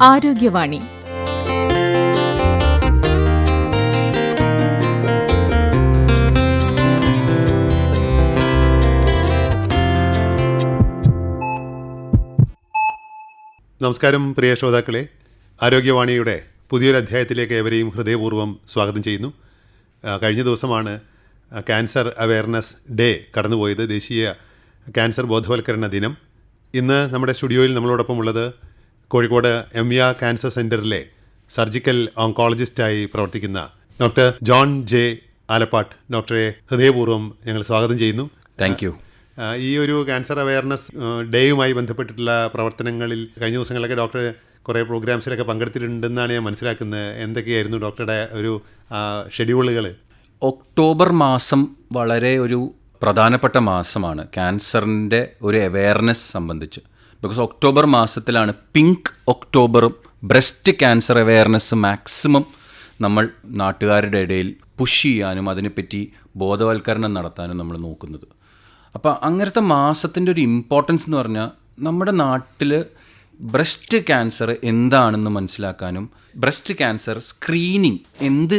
ആരോഗ്യവാണി. നമസ്കാരം പ്രിയ ശ്രോതാക്കളെ, ആരോഗ്യവാണിയുടെ പുതിയൊരു അധ്യായത്തിലേക്ക് ഏവരെയും ഹൃദയപൂർവ്വം സ്വാഗതം ചെയ്യുന്നു. കഴിഞ്ഞ ദിവസമാണ് ക്യാൻസർ അവെയർനെസ് ഡേ കടന്നുപോയത്, ദേശീയ ക്യാൻസർ ബോധവൽക്കരണ ദിനം. ഇന്ന് നമ്മുടെ സ്റ്റുഡിയോയിൽ നമ്മളോടൊപ്പം ഉള്ളത് കോഴിക്കോട് എംഇ ക്യാൻസർ സെൻറ്ററിലെ സർജിക്കൽ ഓങ്കോളജിസ്റ്റായി പ്രവർത്തിക്കുന്ന ഡോക്ടർ ജോൺ ജെ ആലപ്പാട്ട്. ഡോക്ടറെ ഹൃദയപൂർവ്വം ഞങ്ങൾ സ്വാഗതം ചെയ്യുന്നു. Thank you. ഈ ഒരു ക്യാൻസർ അവെയർനെസ് ഡേയുമായി ബന്ധപ്പെട്ടിട്ടുള്ള പ്രവർത്തനങ്ങളിൽ കഴിഞ്ഞ ദിവസങ്ങളിലൊക്കെ ഡോക്ടർ കുറേ പ്രോഗ്രാംസിലൊക്കെ പങ്കെടുത്തിട്ടുണ്ടെന്നാണ് ഞാൻ മനസ്സിലാക്കുന്നത്. എന്തൊക്കെയായിരുന്നു ഡോക്ടറുടെ ഒരു ഷെഡ്യൂളുകൾ? ഒക്ടോബർ മാസം വളരെ ഒരു പ്രധാനപ്പെട്ട മാസമാണ് ക്യാൻസറിൻ്റെ ഒരു അവെയർനെസ് സംബന്ധിച്ച്. ബിക്കോസ് ഒക്ടോബർ മാസത്തിലാണ് പിങ്ക് ഒക്ടോബറും ബ്രസ്റ്റ് ക്യാൻസർ അവെയർനെസ് മാക്സിമം നമ്മൾ നാട്ടുകാരുടെ ഇടയിൽ പുഷ് ചെയ്യാനും അതിനെപ്പറ്റി ബോധവൽക്കരണം നടത്താനും നമ്മൾ നോക്കുന്നത്. അപ്പോൾ അങ്ങനത്തെ മാസത്തിൻ്റെ ഒരു ഇമ്പോർട്ടൻസ് എന്ന് പറഞ്ഞാൽ നമ്മുടെ നാട്ടിൽ ബ്രസ്റ്റ് ക്യാൻസർ എന്താണെന്ന് മനസ്സിലാക്കാനും ബ്രസ്റ്റ് ക്യാൻസർ സ്ക്രീനിങ് എന്ത്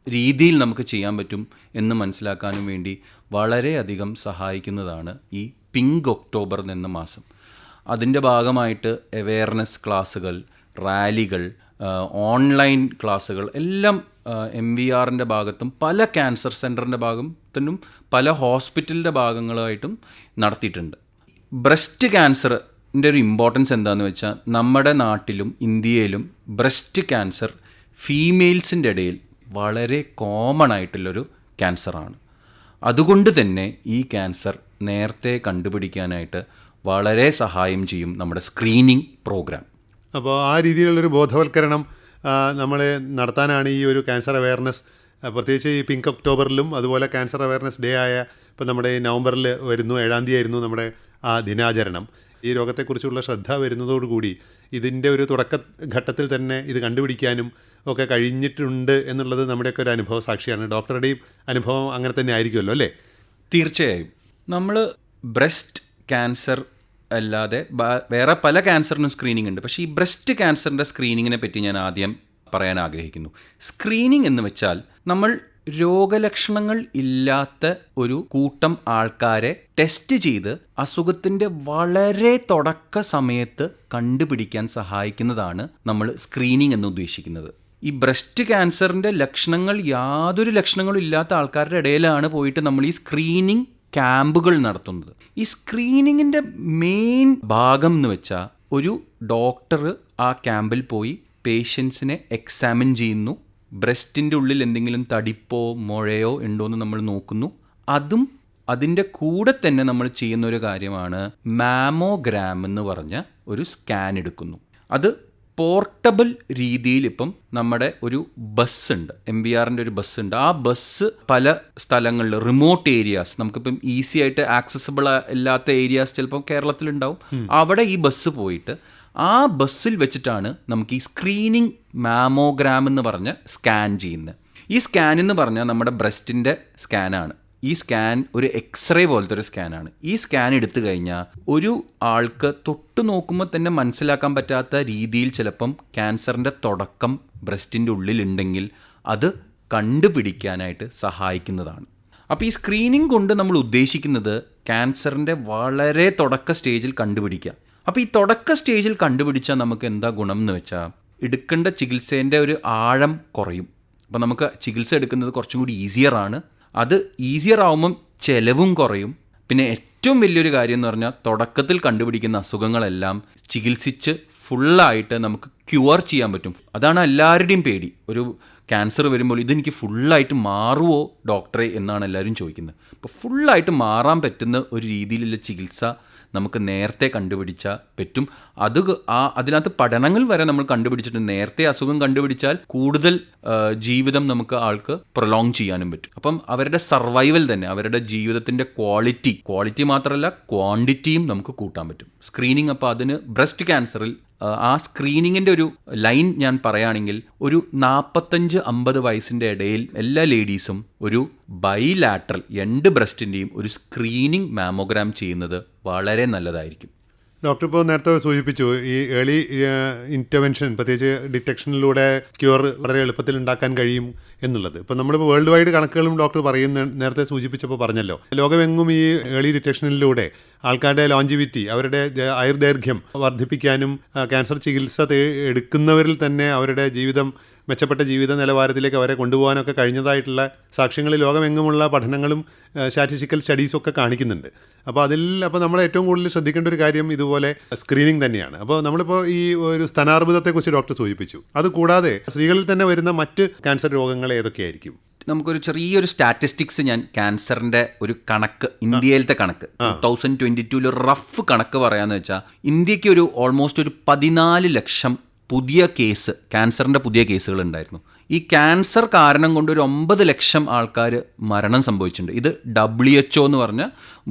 രീതിയിൽ നമുക്ക് ചെയ്യാൻ പറ്റും എന്ന് മനസ്സിലാക്കാനും വേണ്ടി വളരെയധികം സഹായിക്കുന്നതാണ് ഈ പിങ്ക് ഒക്ടോബർ എന്ന മാസം. അതിൻ്റെ ഭാഗമായിട്ട് അവെയർനെസ് ക്ലാസ്സുകൾ, റാലികൾ, ഓൺലൈൻ ക്ലാസ്സുകൾ എല്ലാം MVRൻ്റെ ഭാഗത്തും പല ക്യാൻസർ സെൻറ്ററിൻ്റെ ഭാഗത്തിനും പല ഹോസ്പിറ്റലിൻ്റെ ഭാഗങ്ങളായിട്ടും നടത്തിയിട്ടുണ്ട്. ബ്രസ്റ്റ് ക്യാൻസറിൻ്റെ ഒരു ഇമ്പോർട്ടൻസ് എന്താണെന്ന് വെച്ചാൽ നമ്മുടെ നാട്ടിലും ഇന്ത്യയിലും ബ്രസ്റ്റ് ക്യാൻസർ ഫീമെയിൽസിൻ്റെ ഇടയിൽ വളരെ കോമൺ ആയിട്ടുള്ളൊരു ക്യാൻസറാണ്. അതുകൊണ്ട് തന്നെ ഈ ക്യാൻസർ നേരത്തെ കണ്ടുപിടിക്കാനായിട്ട് വളരെ സഹായം ചെയ്യും നമ്മുടെ സ്ക്രീനിങ് പ്രോഗ്രാം. അപ്പോൾ ആ രീതിയിലുള്ളൊരു ബോധവൽക്കരണം നമ്മൾ നടത്താനാണ് ഈ ഒരു ക്യാൻസർ അവെയർനെസ്, പ്രത്യേകിച്ച് ഈ പിങ്ക് ഒക്ടോബറിലും അതുപോലെ ക്യാൻസർ അവെയർനെസ് ഡേ ആയ ഇപ്പോൾ നമ്മുടെ നവംബറിൽ വരുന്നു, 7-ാം തീയതി ആയിരുന്നു നമ്മുടെ ആ ദിനാചരണം. ഈ രോഗത്തെക്കുറിച്ചുള്ള ശ്രദ്ധ വരുന്നതോടുകൂടി ഇതിൻ്റെ ഒരു തുടക്കഘട്ടത്തിൽ തന്നെ ഇത് കണ്ടുപിടിക്കാനും ഒക്കെ കഴിഞ്ഞിട്ടുണ്ട് എന്നുള്ളത് നമ്മുടെയൊക്കെ ഒരു അനുഭവ സാക്ഷിയാണ്. ഡോക്ടറുടെയും അനുഭവം അങ്ങനെ തന്നെ ആയിരിക്കുമല്ലോ അല്ലേ? തീർച്ചയായും. നമ്മൾ ബ്രസ്റ്റ് ക്യാൻസർ അല്ലാതെ വേറെ പല ക്യാൻസറിനും സ്ക്രീനിങ് ഉണ്ട്. പക്ഷേ ഈ ബ്രസ്റ്റ് ക്യാൻസറിൻ്റെ സ്ക്രീനിങ്ങിനെ പറ്റി ഞാൻ ആദ്യം പറയാൻ ആഗ്രഹിക്കുന്നു. സ്ക്രീനിങ് എന്ന് വെച്ചാൽ നമ്മൾ രോഗലക്ഷണങ്ങൾ ഇല്ലാത്ത ഒരു കൂട്ടം ആൾക്കാരെ ടെസ്റ്റ് ചെയ്ത് അസുഖത്തിൻ്റെ വളരെ തുടക്ക സമയത്ത് കണ്ടുപിടിക്കാൻ സഹായിക്കുന്നതാണ് നമ്മൾ സ്ക്രീനിങ് എന്ന് ഉദ്ദേശിക്കുന്നത്. ഈ ബ്രസ്റ്റ് ക്യാൻസറിൻ്റെ യാതൊരു ലക്ഷണങ്ങളും ഇല്ലാത്ത ആൾക്കാരുടെ ഇടയിലാണ് പോയിട്ട് നമ്മൾ ഈ സ്ക്രീനിങ് ക്യാമ്പുകൾ നടത്തുന്നത്. ഈ സ്ക്രീനിങ്ങിൻ്റെ മെയിൻ ഭാഗം എന്ന് വെച്ചാൽ ഒരു ഡോക്ടർ ആ ക്യാമ്പിൽ പോയി പേഷ്യൻസിനെ എക്സാമിൻ ചെയ്യുന്നു. ബ്രസ്റ്റിൻ്റെ ഉള്ളിൽ എന്തെങ്കിലും തടിപ്പോ മുഴയോ ഉണ്ടോ എന്ന് നമ്മൾ നോക്കുന്നു. അതിൻ്റെ കൂടെ തന്നെ നമ്മൾ ചെയ്യുന്ന ഒരു കാര്യമാണ് മാമോഗ്രാം എന്ന് പറഞ്ഞ ഒരു സ്കാൻ എടുക്കുന്നു. അത് പോർട്ടബിൾ രീതിയിൽ ഇപ്പം നമ്മുടെ ഒരു ബസ്സുണ്ട്, MVRൻ്റെ ഒരു ബസ്സുണ്ട്. ആ ബസ് പല സ്ഥലങ്ങളിൽ റിമോട്ട് ഏരിയാസ്, നമുക്കിപ്പം ഈസി ആയിട്ട് ആക്സസിബിൾ അല്ലാത്ത ഏരിയാസ് ചിലപ്പോൾ കേരളത്തിലുണ്ടാവും. അവിടെ ഈ ബസ് പോയിട്ട് ആ ബസ്സിൽ വെച്ചിട്ടാണ് നമുക്ക് ഈ സ്ക്രീനിങ് മാമോഗ്രാം എന്ന് പറഞ്ഞ് സ്കാൻ ചെയ്യുന്നത്. ഈ സ്കാൻ എന്ന് പറഞ്ഞാൽ നമ്മുടെ ബ്രസ്റ്റിൻ്റെ സ്കാനാണ്. ഈ സ്കാൻ ഒരു എക്സ്റേ പോലത്തെ ഒരു സ്കാനാണ്. ഈ സ്കാൻ എടുത്തു കഴിഞ്ഞാൽ ഒരു ആൾക്ക് തൊട്ട് നോക്കുമ്പോൾ തന്നെ മനസ്സിലാക്കാൻ പറ്റാത്ത രീതിയിൽ ചിലപ്പം ക്യാൻസറിൻ്റെ തുടക്കം ബ്രസ്റ്റിൻ്റെ ഉള്ളിലുണ്ടെങ്കിൽ അത് കണ്ടുപിടിക്കാനായിട്ട് സഹായിക്കുന്നതാണ്. അപ്പോൾ ഈ സ്ക്രീനിങ് കൊണ്ട് നമ്മൾ ഉദ്ദേശിക്കുന്നത് ക്യാൻസറിൻ്റെ വളരെ തുടക്ക സ്റ്റേജിൽ കണ്ടുപിടിക്കുക. അപ്പോൾ ഈ തുടക്ക സ്റ്റേജിൽ കണ്ടുപിടിച്ചാൽ നമുക്ക് എന്താ ഗുണം എന്ന് വെച്ചാൽ എടുക്കേണ്ട ചികിത്സേൻ്റെ ഒരു ആഴം കുറയും. അപ്പോൾ നമുക്ക് ചികിത്സ എടുക്കുന്നത് കുറച്ചും കൂടി ഈസിയറാണ്. അത് ഈസിയർ ആവുമ്പം ചിലവും കുറയും. പിന്നെ ഏറ്റവും വലിയൊരു കാര്യം എന്ന് പറഞ്ഞാൽ തുടക്കത്തിൽ കണ്ടുപിടിക്കുന്ന അസുഖങ്ങളെല്ലാം ചികിത്സിച്ച് ഫുള്ളായിട്ട് നമുക്ക് ക്യൂർ ചെയ്യാൻ പറ്റും. അതാണ് എല്ലാവരുടെയും പേടി. ഒരു ക്യാൻസർ വരുമ്പോൾ ഇതെനിക്ക് ഫുള്ളായിട്ട് മാറുമോ ഡോക്ടറെ എന്നാണ് എല്ലാവരും ചോദിക്കുന്നത്. അപ്പോൾ ഫുള്ളായിട്ട് മാറാൻ പറ്റുന്ന ഒരു രീതിയിലുള്ള ചികിത്സ നമുക്ക് നേരത്തെ കണ്ടുപിടിച്ചാൽ പറ്റും. അതിനകത്ത് പഠനങ്ങൾ വരെ നമ്മൾ കണ്ടുപിടിച്ചിട്ട് നേരത്തെ അസുഖം കണ്ടുപിടിച്ചാൽ കൂടുതൽ ജീവിതം നമുക്ക് ആൾക്ക് പ്രൊലോങ് ചെയ്യാനും പറ്റും. അപ്പം അവരുടെ സർവൈവൽ തന്നെ, അവരുടെ ജീവിതത്തിൻ്റെ ക്വാളിറ്റി മാത്രമല്ല ക്വാണ്ടിറ്റിയും നമുക്ക് കൂട്ടാൻ പറ്റും സ്ക്രീനിങ്. അപ്പോൾ അതിന് ബ്രസ്റ്റ് ക്യാൻസറിൽ ആ സ്ക്രീനിങ്ങിൻ്റെ ഒരു ലൈൻ ഞാൻ പറയുകയാണെങ്കിൽ ഒരു 45-50 വയസ്സിൻ്റെ ഇടയിൽ എല്ലാ ലേഡീസും ഒരു ബൈലാറ്ററൽ 2 ബ്രസ്റ്റിൻ്റെയും ഒരു സ്ക്രീനിങ് മാമോഗ്രാം ചെയ്യുന്നത് വളരെ നല്ലതായിരിക്കും. ഡോക്ടർ ഇപ്പോൾ നേരത്തെ സൂചിപ്പിച്ചു ഈ ഏർലി ഇൻ്റർവെൻഷൻ, പ്രത്യേകിച്ച് ഡിറ്റക്ഷനിലൂടെ ക്യൂർ വളരെ എളുപ്പത്തിൽ ഉണ്ടാക്കാൻ കഴിയും എന്നുള്ളത്. ഇപ്പോൾ നമ്മളിപ്പോൾ വേൾഡ് വൈഡ് കണക്കുകളും ഡോക്ടർ നേരത്തെ സൂചിപ്പിച്ചപ്പോൾ പറഞ്ഞല്ലോ, ലോകമെങ്ങും ഈ ഏർലി ഡിറ്റക്ഷനിലൂടെ ആൾക്കാരുടെ ലോഞ്ചിവിറ്റി, അവരുടെ ആയുർദൈർഘ്യം വർദ്ധിപ്പിക്കാനും ക്യാൻസർ ചികിത്സ എടുക്കുന്നവരിൽ തന്നെ അവരുടെ ജീവിതം, മെച്ചപ്പെട്ട ജീവിത നിലവാരത്തിലേക്ക് അവരെ കൊണ്ടുപോകാനൊക്കെ കഴിഞ്ഞതായിട്ടുള്ള സാക്ഷ്യങ്ങൾ ലോകമെങ്ങുമുള്ള പഠനങ്ങളും സ്റ്റാറ്റിസ്റ്റിക്കൽ സ്റ്റഡീസും ഒക്കെ കാണിക്കുന്നുണ്ട്. അപ്പോൾ നമ്മൾ ഏറ്റവും കൂടുതൽ ശ്രദ്ധിക്കേണ്ട ഒരു കാര്യം ഇതുപോലെ സ്ക്രീനിങ് തന്നെയാണ്. അപ്പോൾ നമ്മളിപ്പോൾ ഈ ഒരു സ്തനാർബുദത്തെക്കുറിച്ച് ഡോക്ടർ സൂചിപ്പിച്ചു. അതുകൂടാതെ സ്ത്രീകളിൽ തന്നെ വരുന്ന മറ്റ് ക്യാൻസർ രോഗങ്ങൾ ഏതൊക്കെയായിരിക്കും? നമുക്കൊരു ചെറിയൊരു സ്റ്റാറ്റിസ്റ്റിക്സ്, ഞാൻ ക്യാൻസറിൻ്റെ ഒരു കണക്ക്, ഇന്ത്യയിലത്തെ കണക്ക് 2022 റഫ് കണക്ക് പറയാമെന്ന് വെച്ചാൽ, ഇന്ത്യക്ക് ഒരു ഓൾമോസ്റ്റ് ഒരു 14 ലക്ഷം പുതിയ കേസ്, ക്യാൻസറിൻ്റെ പുതിയ കേസുകൾ ഉണ്ടായിരുന്നു. ഈ ക്യാൻസർ കാരണം കൊണ്ട് ഒരു 9 ലക്ഷം ആൾക്കാർ മരണം സംഭവിച്ചിട്ടുണ്ട്. ഇത് WHO എന്ന് പറഞ്ഞ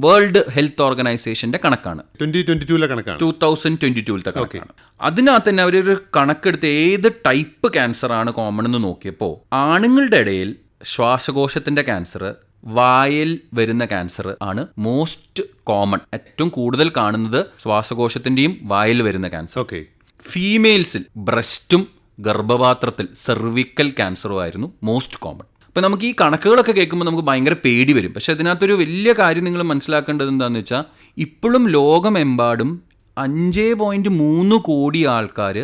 വേൾഡ് ഹെൽത്ത് ഓർഗനൈസേഷൻ്റെ കണക്കാണ്. 2022 കണക്കാണ്, 2022 കണക്കാണ്. അതിനകത്ത് തന്നെ അവരൊരു കണക്കെടുത്ത് ഏത് ടൈപ്പ് ക്യാൻസറാണ് കോമൺ എന്ന് നോക്കിയപ്പോൾ, ആണുങ്ങളുടെ ഇടയിൽ ശ്വാസകോശത്തിൻ്റെ ക്യാൻസർ, വായിൽ വരുന്ന ക്യാൻസർ ആണ് മോസ്റ്റ് കോമൺ. ഏറ്റവും കൂടുതൽ കാണുന്നത് ശ്വാസകോശത്തിൻ്റെയും വായിൽ വരുന്ന ക്യാൻസർ. ഫീമെയിൽസിൽ ബ്രസ്റ്റും ഗർഭപാത്രത്തിൽ സെർവിക്കൽ ക്യാൻസറും ആയിരുന്നു മോസ്റ്റ് കോമൺ. അപ്പോൾ നമുക്ക് ഈ കണക്കുകളൊക്കെ കേൾക്കുമ്പോൾ നമുക്ക് ഭയങ്കര പേടി വരും. പക്ഷേ അതിനകത്തൊരു വലിയ കാര്യം നിങ്ങൾ മനസ്സിലാക്കേണ്ടത് എന്താണെന്ന് വെച്ചാൽ, ഇപ്പോഴും ലോകമെമ്പാടും 5.3 കോടി ആൾക്കാർ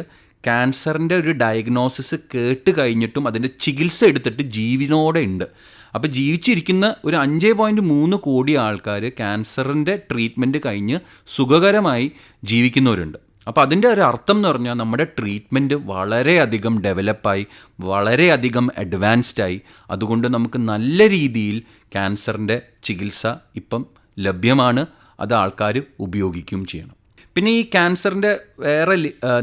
ക്യാൻസറിൻ്റെ ഒരു ഡയഗ്നോസിസ് കേട്ട് കഴിഞ്ഞിട്ടും അതിൻ്റെ ചികിത്സ എടുത്തിട്ട് ജീവനോടെ ഉണ്ട്. അപ്പോൾ ജീവിച്ചിരിക്കുന്ന ഒരു 5.3 കോടി ആൾക്കാർ ക്യാൻസറിൻ്റെ ട്രീറ്റ്മെൻറ്റ് കഴിഞ്ഞ് സുഖകരമായി ജീവിക്കുന്നവരുണ്ട്. അപ്പോൾ അതിൻ്റെ ഒരു അർത്ഥം എന്ന് പറഞ്ഞാൽ, നമ്മുടെ ട്രീറ്റ്മെൻറ്റ് വളരെയധികം ഡെവലപ്പായി, വളരെയധികം അഡ്വാൻസ്ഡായി. അതുകൊണ്ട് നമുക്ക് നല്ല രീതിയിൽ ക്യാൻസറിൻ്റെ ചികിത്സ ഇപ്പം ലഭ്യമാണ്. അത് ആൾക്കാർ ഉപയോഗിക്കുകയും ചെയ്യണം. പിന്നെ ഈ ക്യാൻസറിൻ്റെ വേറെ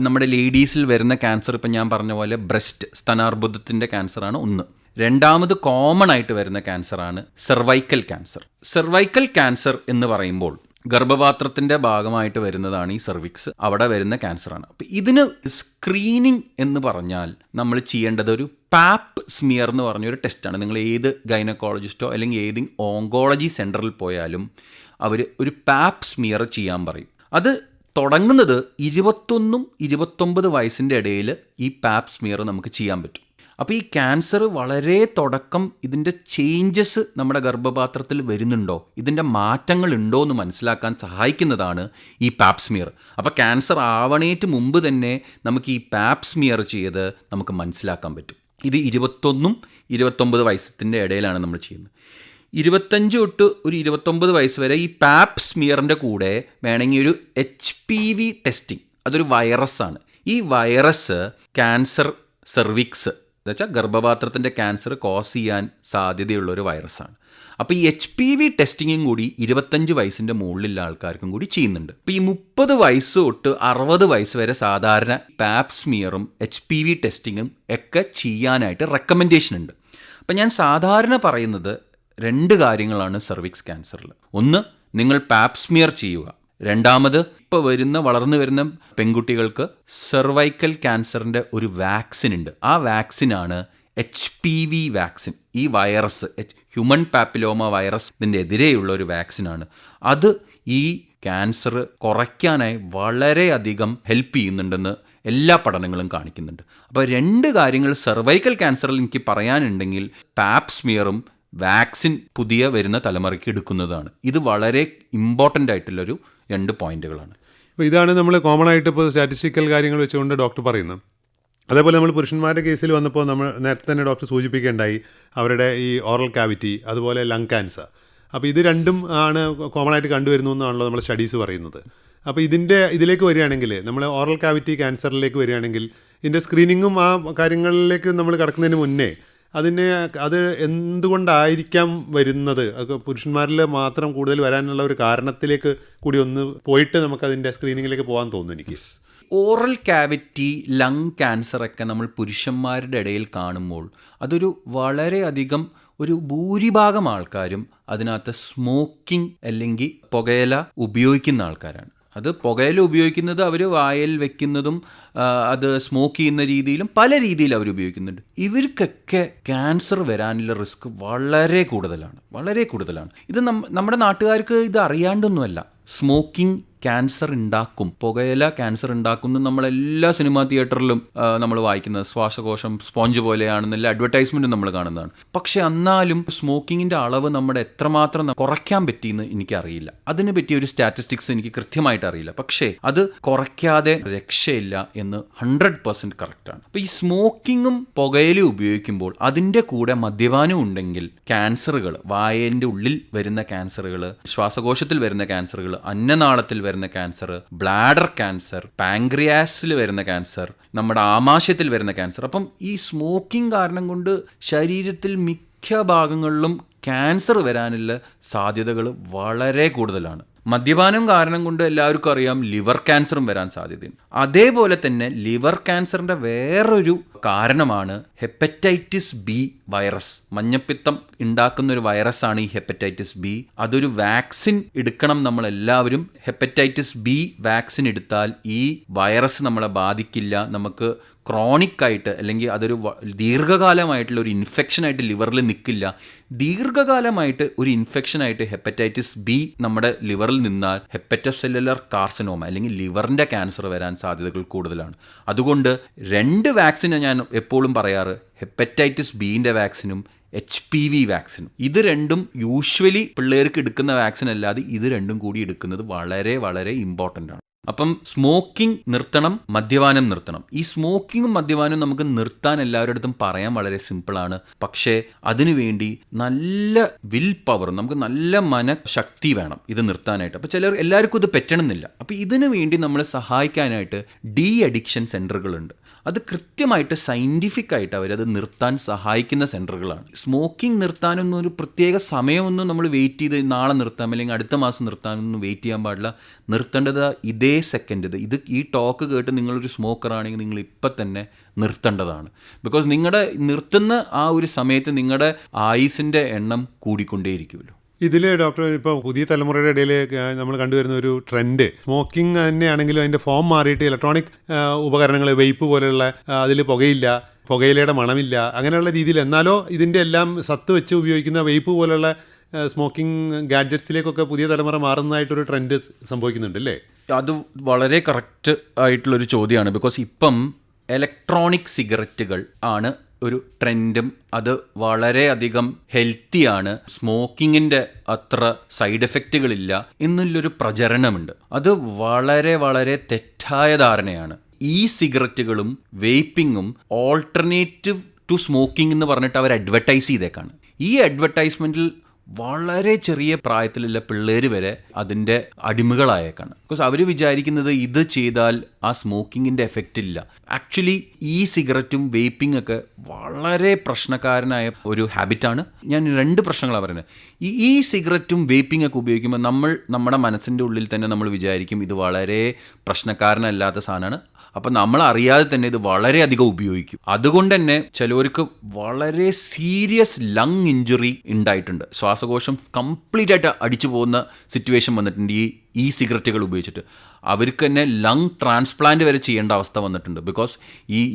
നമ്മുടെ ലേഡീസിൽ വരുന്ന ക്യാൻസർ, ഇപ്പം ഞാൻ പറഞ്ഞ പോലെ ബ്രസ്റ്റ്, സ്തനാർബുദത്തിൻ്റെ ക്യാൻസറാണ് ഒന്ന്. രണ്ടാമത് കോമൺ ആയിട്ട് വരുന്ന ക്യാൻസറാണ് സെർവൈക്കൽ ക്യാൻസർ. സെർവൈക്കൽ ക്യാൻസർ എന്ന് പറയുമ്പോൾ ഗർഭപാത്രത്തിൻ്റെ ഭാഗമായിട്ട് വരുന്നതാണ് ഈ സെർവിക്സ്, അവിടെ വരുന്ന ക്യാൻസറാണ്. അപ്പോൾ ഇതിന് സ്ക്രീനിങ് എന്ന് പറഞ്ഞാൽ നമ്മൾ ചെയ്യേണ്ടത് ഒരു പാപ്പ് സ്മിയർ എന്ന് പറഞ്ഞൊരു ടെസ്റ്റാണ്. നിങ്ങൾ ഏത് ഗൈനക്കോളജിസ്റ്റോ അല്ലെങ്കിൽ ഏത് ഓങ്കോളജി സെൻറ്ററിൽ പോയാലും അവർ ഒരു പാപ്പ് സ്മിയർ ചെയ്യാൻ പറയും. അത് തുടങ്ങുന്നത് 21-29 വയസ്സിൻ്റെ ഇടയിൽ ഈ പാപ്പ് സ്മിയർ നമുക്ക് ചെയ്യാൻ പറ്റും. അപ്പോൾ ഈ ക്യാൻസർ വളരെ തുടക്കം, ഇതിൻ്റെ ചേഞ്ചസ് നമ്മുടെ ഗർഭപാത്രത്തിൽ വരുന്നുണ്ടോ, ഇതിൻ്റെ മാറ്റങ്ങൾ ഉണ്ടോ എന്ന് മനസ്സിലാക്കാൻ സഹായിക്കുന്നതാണ് ഈ പാപ്പ് സ്മിയർ. അപ്പോൾ ക്യാൻസർ ആവണേറ്റ് മുമ്പ് തന്നെ നമുക്ക് ഈ പാപ്പ് സ്മിയർ ചെയ്ത് നമുക്ക് മനസ്സിലാക്കാൻ പറ്റും. ഇത് 21-29 വയസ്സിൻ്റെ ഇടയിലാണ് നമ്മൾ ചെയ്യുന്നത്. 25 തൊട്ട് ഒരു 29 വയസ്സ് വരെ ഈ പാപ്പ് സ്മിയറിൻ്റെ കൂടെ വേണമെങ്കിൽ ഒരു HPV ടെസ്റ്റിംഗ്, അതൊരു വൈറസാണ്. ഈ വൈറസ് ക്യാൻസർ സെർവിക്സ് എന്ന് വെച്ചാൽ ഗർഭപാത്രത്തിൻ്റെ ക്യാൻസർ കോസ് ചെയ്യാൻ സാധ്യതയുള്ളൊരു വൈറസാണ്. അപ്പോൾ ഈ HPV ടെസ്റ്റിങ്ങും കൂടി 25 വയസ്സിൻ്റെ മുകളിലുള്ള ആൾക്കാർക്കും കൂടി ചെയ്യുന്നുണ്ട്. അപ്പോൾ ഈ 30 വയസ്സ് തൊട്ട് 60 വയസ്സ് വരെ സാധാരണ പാപ്പ് സ്മിയറും HPV ടെസ്റ്റിങ്ങും ഒക്കെ ചെയ്യാനായിട്ട് റെക്കമെൻഡേഷൻ ഉണ്ട്. അപ്പോൾ ഞാൻ സാധാരണ പറയുന്നത് 2 കാര്യങ്ങളാണ് സെർവിക്സ് ക്യാൻസറിൽ. ഒന്ന്, നിങ്ങൾ പാപ്പ് സ്മിയർ ചെയ്യുക. രണ്ടാമത്, ഇപ്പോൾ വളർന്നു വരുന്ന പെൺകുട്ടികൾക്ക് സെർവൈക്കൽ ക്യാൻസറിൻ്റെ ഒരു വാക്സിൻ ഉണ്ട്. ആ വാക്സിനാണ് HPV വാക്സിൻ. ഈ വൈറസ്, ഹ്യൂമൻ പാപ്പിലോമ വൈറസ്, ഇതിൻ്റെ എതിരെയുള്ള ഒരു വാക്സിനാണ്. അത് ഈ ക്യാൻസർ കുറയ്ക്കാനായി വളരെയധികം ഹെൽപ്പ് ചെയ്യുന്നുണ്ടെന്ന് എല്ലാ പഠനങ്ങളും കാണിക്കുന്നുണ്ട്. അപ്പോൾ 2 കാര്യങ്ങൾ സെർവൈക്കൽ ക്യാൻസറിൽ എനിക്ക് പറയാനുണ്ടെങ്കിൽ, പാപ്പ് സ്മിയറും വാക്സിൻ പുതിയ വരുന്ന തലമുറയ്ക്ക് എടുക്കുന്നതാണ്. ഇത് വളരെ ഇമ്പോർട്ടൻ്റ് ആയിട്ടുള്ളൊരു 2 പോയിന്റുകളാണ്. അപ്പോൾ ഇതാണ് നമ്മൾ കോമൺ ആയിട്ട് ഇപ്പോൾ സ്റ്റാറ്റിസ്റ്റിക്കൽ കാര്യങ്ങൾ വെച്ചുകൊണ്ട് ഡോക്ടർ പറയുന്നത്. അതേപോലെ നമ്മൾ പുരുഷന്മാരുടെ കേസിൽ വന്നപ്പോൾ നമ്മൾ നേരത്തെ തന്നെ ഡോക്ടർ സൂചിപ്പിക്കേണ്ടായി അവരുടെ ഈ ഓറൽ കാവിറ്റി, അതുപോലെ ലങ് ക്യാൻസർ. അപ്പോൾ ഇത് രണ്ടും ആണ് കോമൺ ആയിട്ട് കണ്ടുവരുന്നു എന്നാണല്ലോ നമ്മൾ സ്റ്റഡീസ് പറയുന്നത്. അപ്പോൾ ഇതിലേക്ക് വരികയാണെങ്കിൽ, നമ്മൾ ഓറൽ കാവിറ്റി ക്യാൻസറിലേക്ക് വരികയാണെങ്കിൽ, ഇതിൻ്റെ സ്ക്രീനിങ്ങും ആ കാര്യങ്ങളിലേക്ക് നമ്മൾ കടക്കുന്നതിന് മുന്നേ അത് എന്തുകൊണ്ടായിരിക്കാം വരുന്നത്, അത് പുരുഷന്മാരിൽ മാത്രം കൂടുതൽ വരാനുള്ള ഒരു കാരണത്തിലേക്ക് കൂടി ഒന്ന് പോയിട്ട് നമുക്കതിൻ്റെ സ്ക്രീനിങ്ങിലേക്ക് പോകാൻ തോന്നുന്നു എനിക്ക്. ഓറൽ കാവിറ്റി, ലങ് ക്യാൻസറൊക്കെ നമ്മൾ പുരുഷന്മാരുടെ ഇടയിൽ കാണുമ്പോൾ അതൊരു വളരെയധികം ഒരു ഭൂരിഭാഗം ആൾക്കാരും അതിനകത്ത് സ്മോക്കിംഗ് അല്ലെങ്കിൽ പുകയില ഉപയോഗിക്കുന്ന ആൾക്കാരാണ്. അത് പുകയില ഉപയോഗിക്കുന്നത് അവർ വായിൽ വെക്കുന്നതും അത് സ്മോക്ക് ചെയ്യുന്ന രീതിയിലും പല രീതിയിൽ അവർ ഉപയോഗിക്കുന്നുണ്ട്. ഇവർക്കൊക്കെ ക്യാൻസർ വരാനുള്ള റിസ്ക് വളരെ കൂടുതലാണ്. ഇത് നമ്മുടെ നാട്ടുകാർക്ക് ഇത് അറിയാണ്ടൊന്നുമല്ല. സ്മോക്കിംഗ് ക്യാൻസർ ഉണ്ടാക്കും, പുകയില ക്യാൻസർ ഉണ്ടാക്കും എന്ന് നമ്മളെല്ലാ സിനിമാ തിയേറ്ററിലും നമ്മൾ വായിക്കുന്നത്, ശ്വാസകോശം സ്പോഞ്ച് പോലെയാണെന്നുള്ള അഡ്വർടൈസ്മെൻറ്റ് നമ്മൾ കാണുന്നതാണ്. പക്ഷേ എന്നാലും സ്മോക്കിങ്ങിൻ്റെ അളവ് നമ്മുടെ എത്രമാത്രം കുറയ്ക്കാൻ പറ്റിയെന്ന് എനിക്കറിയില്ല. അതിനെ പറ്റിയ ഒരു സ്റ്റാറ്റിസ്റ്റിക്സ് എനിക്ക് കൃത്യമായിട്ട് അറിയില്ല. പക്ഷേ അത് കുറയ്ക്കാതെ രക്ഷയില്ല എന്ന് 100% കറക്റ്റാണ്. അപ്പോൾ ഈ സ്മോക്കിങ്ങും പുകയിലും ഉപയോഗിക്കുമ്പോൾ അതിൻ്റെ കൂടെ മദ്യപാനം ഉണ്ടെങ്കിൽ ക്യാൻസറുകൾ, വായേൻ്റെ ഉള്ളിൽ വരുന്ന ക്യാൻസറുകൾ, ശ്വാസകോശത്തിൽ വരുന്ന ക്യാൻസറുകൾ, അന്നനാളത്തിൽ വരുന്ന ക്യാൻസർ, ബ്ലാഡർ ക്യാൻസർ, പാൻക്രിയാസിൽ വരുന്ന ക്യാൻസർ, നമ്മുടെ ആമാശയത്തിൽ വരുന്ന ക്യാൻസർ. അപ്പം ഈ സ്മോക്കിംഗ് കാരണം കൊണ്ട് ശരീരത്തിൽ മിക്ക ഭാഗങ്ങളിലും ക്യാൻസർ വരാനുള്ള സാധ്യതകൾ വളരെ കൂടുതലാണ്. മദ്യപാനം കാരണം കൊണ്ട് എല്ലാവർക്കും അറിയാം ലിവർ ക്യാൻസറും വരാൻ സാധ്യതയുണ്ട്. അതേപോലെ തന്നെ ലിവർ ക്യാൻസറിൻ്റെ വേറൊരു കാരണമാണ് ഹെപ്പറ്റൈറ്റിസ് ബി വൈറസ്. മഞ്ഞപ്പിത്തം ഉണ്ടാക്കുന്ന ഒരു വൈറസാണ് ഈ ഹെപ്പറ്റൈറ്റിസ് ബി. അതൊരു വാക്സിൻ എടുക്കണം നമ്മളെല്ലാവരും. ഹെപ്പറ്റൈറ്റിസ് ബി വാക്സിൻ എടുത്താൽ ഈ വൈറസ് നമ്മളെ ബാധിക്കില്ല. നമുക്ക് ക്രോണിക് ആയിട്ട് അല്ലെങ്കിൽ അതൊരു ദീർഘകാലമായിട്ടുള്ള ഒരു ഇൻഫെക്ഷനായിട്ട് ലിവറിൽ നിൽക്കില്ല. ദീർഘകാലമായിട്ട് ഒരു ഇൻഫെക്ഷനായിട്ട് ഹെപ്പറ്റൈറ്റിസ് ബി നമ്മുടെ ലിവറിൽ നിന്നാൽ ഹെപ്പറ്റോസെല്ലുലർ കാർസിനോമ അല്ലെങ്കിൽ ലിവറിൻ്റെ ക്യാൻസർ വരാൻ സാധ്യതകൾ കൂടുതലാണ്. അതുകൊണ്ട് 2 വാക്സിനെ ഞാൻ എപ്പോഴും പറയാറ്, ഹെപ്പറ്റൈറ്റിസ് ബിൻ്റെ വാക്സിനും HPV വാക്സിനും. ഇത് രണ്ടും യൂഷ്വലി പിള്ളേർക്ക് എടുക്കുന്ന വാക്സിൻ അല്ലാതെ ഇത് രണ്ടും കൂടി എടുക്കുന്നത് വളരെ വളരെ ഇമ്പോർട്ടൻ്റ് ആണ്. അപ്പം സ്മോക്കിംഗ് നിർത്തണം, മദ്യപാനം നിർത്തണം. ഈ സ്മോക്കിങ്ങും മദ്യപാനവും നമുക്ക് നിർത്താൻ എല്ലാവരുടെ അടുത്തും പറയാൻ വളരെ സിമ്പിളാണ്. പക്ഷേ അതിനുവേണ്ടി നല്ല വിൽ പവർ, നമുക്ക് നല്ല മനഃശക്തി വേണം ഇത് നിർത്താനായിട്ട്. അപ്പോൾ എല്ലാവർക്കും ഇത് പറ്റണമെന്നില്ല. അപ്പോൾ ഇതിനു വേണ്ടി നമ്മളെ സഹായിക്കാനായിട്ട് ഡി അഡിക്ഷൻ സെൻ്ററുകളുണ്ട്. അത് കൃത്യമായിട്ട് സയൻറ്റിഫിക് ആയിട്ട് അവരത് നിർത്താൻ സഹായിക്കുന്ന സെൻ്ററുകളാണ്. സ്മോക്കിംഗ് നിർത്താനൊന്നും ഒരു പ്രത്യേക സമയമൊന്നും നമ്മൾ വെയിറ്റ് ചെയ്ത് നാളെ നിർത്താം അല്ലെങ്കിൽ അടുത്ത മാസം നിർത്താനൊന്നും വെയിറ്റ് ചെയ്യാൻ പാടില്ല. നിർത്തേണ്ടത് ഇതേ സെക്കൻഡ്. ഈ ടോക്ക് കേട്ട് നിങ്ങളൊരു സ്മോക്കർ ആണെങ്കിൽ നിങ്ങൾ ഇപ്പം തന്നെ നിർത്തേണ്ടതാണ്. ബിക്കോസ് നിങ്ങളുടെ നിർത്തുന്ന ആ ഒരു സമയത്ത് നിങ്ങളുടെ ആയുസിൻ്റെ എണ്ണം കൂടിക്കൊണ്ടേയിരിക്കുമല്ലോ. ഇതിൽ ഡോക്ടർ, ഇപ്പോൾ പുതിയ തലമുറയുടെ ഇടയിൽ നമ്മൾ കണ്ടുവരുന്ന ഒരു ട്രെൻഡ്, സ്മോക്കിംഗ് തന്നെയാണെങ്കിലും അതിൻ്റെ ഫോം മാറിയിട്ട് ഇലക്ട്രോണിക് ഉപകരണങ്ങൾ, വെയ്പ്പ് പോലെയുള്ള, അതിൽ പുകയില്ല, പുകയിലയുടെ മണമില്ല, അങ്ങനെയുള്ള രീതിയിൽ, എന്നാലോ ഇതിൻ്റെ എല്ലാം സത്ത് വെച്ച് ഉപയോഗിക്കുന്ന വെയ്പ്പ് പോലെയുള്ള സ്മോക്കിംഗ് ഗാഡ്ജറ്റ്സിലേക്കൊക്കെ പുതിയ തലമുറ മാറുന്നതായിട്ടൊരു ട്രെൻഡ് സംഭവിക്കുന്നുണ്ട് അല്ലേ? അത് വളരെ കറക്റ്റ് ആയിട്ടുള്ളൊരു ചോദ്യമാണ്. ബിക്കോസ് ഇപ്പം ഇലക്ട്രോണിക് സിഗരറ്റുകൾ ആണ് ഒരു ട്രെൻഡും. അത് വളരെയധികം ഹെൽത്തിയാണ്, സ്മോക്കിങ്ങിൻ്റെ അത്ര സൈഡ് എഫക്റ്റുകളില്ല എന്നുള്ളൊരു പ്രചരണമുണ്ട്. അത് വളരെ വളരെ തെറ്റായ ധാരണയാണ്. ഈ സിഗരറ്റുകളും വെയ്പ്പിങ്ങും ഓൾട്ടർനേറ്റീവ് ടു സ്മോക്കിംഗ് എന്ന് പറഞ്ഞിട്ട് അവർ അഡ്വർടൈസ് ചെയ്തേക്കാണ്. ഈ അഡ്വർടൈസ്മെൻറ്റിൽ വളരെ ചെറിയ പ്രായത്തിലുള്ള പിള്ളേർ വരെ അതിൻ്റെ അടിമകളായേക്കാണ്. ബിക്കോസ് അവർ വിചാരിക്കുന്നത് ഇത് ചെയ്താൽ ആ സ്മോക്കിങ്ങിൻ്റെ എഫക്റ്റ് ഇല്ല. ആക്ച്വലി ഈ സിഗരറ്റും വെയ്പ്പിംഗ് ഒക്കെ വളരെ പ്രശ്നക്കാരനായ ഒരു ഹാബിറ്റാണ്. ഞാൻ 2 പ്രശ്നങ്ങളാണ് പറയുന്നത്. ഈ സിഗരറ്റും വെയ്പ്പിംഗ് ഒക്കെ ഉപയോഗിക്കുമ്പോൾ നമ്മുടെ മനസ്സിൻ്റെ ഉള്ളിൽ തന്നെ നമ്മൾ വിചാരിക്കും ഇത് വളരെ പ്രശ്നക്കാരനല്ലാത്ത സാധനമാണ്. അപ്പം നമ്മൾ അറിയാതെ തന്നെ ഇത് വളരെയധികം ഉപയോഗിക്കും. അതുകൊണ്ട് തന്നെ ചിലവർക്ക് വളരെ സീരിയസ് ലങ് ഇഞ്ചുറി ഉണ്ടായിട്ടുണ്ട്. ശ്വാസകോശം കംപ്ലീറ്റ് ആയിട്ട് അടിച്ചു പോകുന്ന സിറ്റുവേഷൻ വന്നിട്ടുണ്ട് ഈ സിഗരറ്റുകൾ ഉപയോഗിച്ചിട്ട്. അവർക്ക് തന്നെ ലങ് ട്രാൻസ്പ്ലാന്റ് വരെ ചെയ്യേണ്ട അവസ്ഥ വന്നിട്ടുണ്ട്. ബിക്കോസ്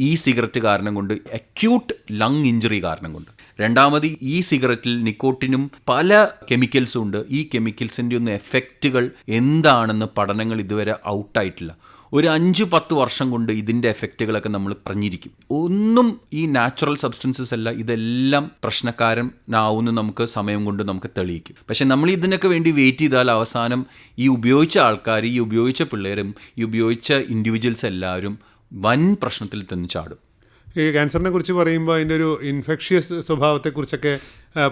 ഈ സിഗരറ്റ് കാരണം കൊണ്ട്, അക്യൂട്ട് ലങ് ഇഞ്ചുറി കാരണം കൊണ്ട്. രണ്ടാമത്, ഈ സിഗരറ്റിൽ നിക്കോട്ടിനും പല കെമിക്കൽസും ഉണ്ട്. ഈ കെമിക്കൽസിൻ്റെ ഒന്നും എഫക്റ്റുകൾ എന്താണെന്ന് പഠനങ്ങൾ ഇതുവരെ ഔട്ടായിട്ടില്ല. ഒരു 5-10 വർഷം കൊണ്ട് ഇതിൻ്റെ എഫക്റ്റുകളൊക്കെ നമ്മൾ പറഞ്ഞിരിക്കും. ഒന്നും ഈ നാച്ചുറൽ സബ്സ്റ്റൻസസ് അല്ല, ഇതെല്ലാം പ്രശ്നക്കാരനാവുന്ന നമുക്ക് സമയം കൊണ്ട് നമുക്ക് തെളിയിക്കും. പക്ഷെ നമ്മൾ ഇതിനൊക്കെ വേണ്ടി വെയിറ്റ് ചെയ്താൽ അവസാനം ഈ ഉപയോഗിച്ച ആൾക്കാർ, ഈ ഉപയോഗിച്ച പിള്ളേരും, ഈ ഉപയോഗിച്ച ഇൻഡിവിജ്വൽസ് എല്ലാവരും വൻ പ്രശ്നത്തിൽ തന്നെ ചാടും. ഈ ക്യാൻസറിനെ കുറിച്ച് പറയുമ്പോൾ അതിൻ്റെ ഒരു ഇൻഫെക്ഷ്യസ് സ്വഭാവത്തെക്കുറിച്ചൊക്കെ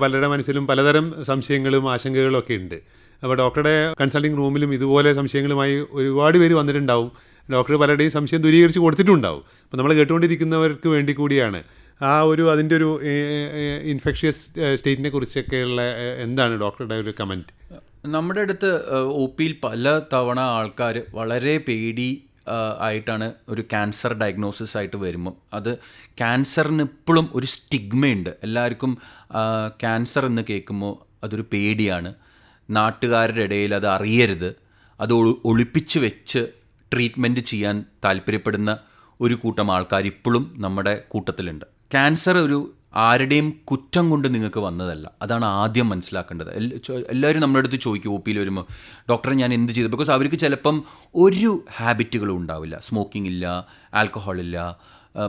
പലരുടെ മനസ്സിലും പലതരം സംശയങ്ങളും ആശങ്കകളും ഒക്കെ ഉണ്ട്. അപ്പോൾ ഡോക്ടറുടെ കൺസൾട്ടിങ് റൂമിലും ഇതുപോലെ സംശയങ്ങളുമായി ഒരുപാട് പേര് വന്നിട്ടുണ്ടാവും. ഡോക്ടർ പലരുടെയും സംശയം ദൂരീകരിച്ച് കൊടുത്തിട്ടുണ്ടാവും. അപ്പോൾ നമ്മൾ കേട്ടുകൊണ്ടിരിക്കുന്നവർക്ക് വേണ്ടി കൂടിയാണ് അതിൻ്റെ ഒരു ഇൻഫെക്ഷ്യസ് സ്റ്റേറ്റിനെ കുറിച്ചൊക്കെയുള്ള എന്താണ് ഡോക്ടറുടെ ഒരു കമൻറ്റ്? നമ്മുടെ അടുത്ത് OPയിൽ പല തവണ ആൾക്കാർ വളരെ പേടി ആയിട്ടാണ് ഒരു ക്യാൻസർ ഡയഗ്നോസിസ് ആയിട്ട് വരുമ്പം. അത് ക്യാൻസറിന് ഇപ്പോഴും ഒരു സ്റ്റിഗ്മയുണ്ട്. എല്ലാവർക്കും ക്യാൻസർ എന്ന് കേൾക്കുമ്പോൾ അതൊരു പേടിയാണ്. നാട്ടുകാരുടെ ഇടയിൽ അത് അറിയരുത്, അത് ഒളിപ്പിച്ച് വെച്ച് ട്രീറ്റ്മെൻറ്റ് ചെയ്യാൻ താല്പര്യപ്പെടുന്ന ഒരു കൂട്ടം ആൾക്കാർ ഇപ്പോഴും നമ്മുടെ കൂട്ടത്തിലുണ്ട്. ക്യാൻസർ ഒരു ആരുടെയും കുറ്റം കൊണ്ട് നിങ്ങൾക്ക് വന്നതല്ല. അതാണ് ആദ്യം മനസ്സിലാക്കേണ്ടത്. എല്ലാവരും നമ്മുടെ അടുത്ത് ചോദിക്കും ഒ പിയിൽ വരുമ്പോൾ, ഡോക്ടറെ ഞാൻ എന്ത് ചെയ്തു? ബിക്കോസ് അവർക്ക് ചിലപ്പം ഒരു ഹാബിറ്റുകളും ഉണ്ടാവില്ല, സ്മോക്കിംഗ് ഇല്ല, ആൽക്കഹോൾ ഇല്ല,